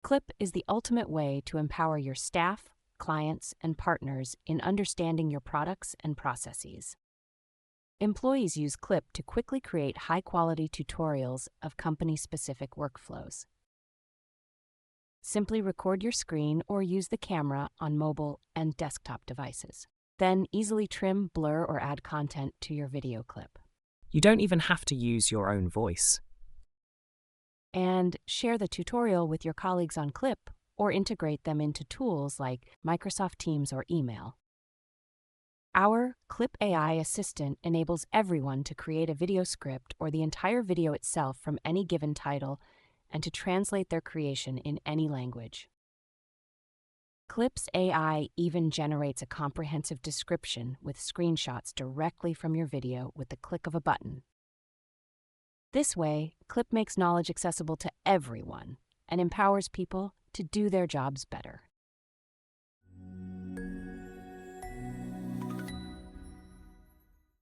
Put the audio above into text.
Clypp is the ultimate way to empower your staff, clients, and partners in understanding your products and processes. Employees use Clypp to quickly create high-quality tutorials of company-specific workflows. Simply record your screen or use the camera on mobile and desktop devices. Then easily trim, blur, or add content to your video clip. You don't even have to use your own voice. And share the tutorial with your colleagues on Clypp or integrate them into tools like Microsoft Teams or email. Our Clypp AI assistant enables everyone to create a video script or the entire video itself from any given title and to translate their creation in any language. Clypp's AI even generates a comprehensive description with screenshots directly from your video with the click of a button. This way, Clypp makes knowledge accessible to everyone and empowers people to do their jobs better.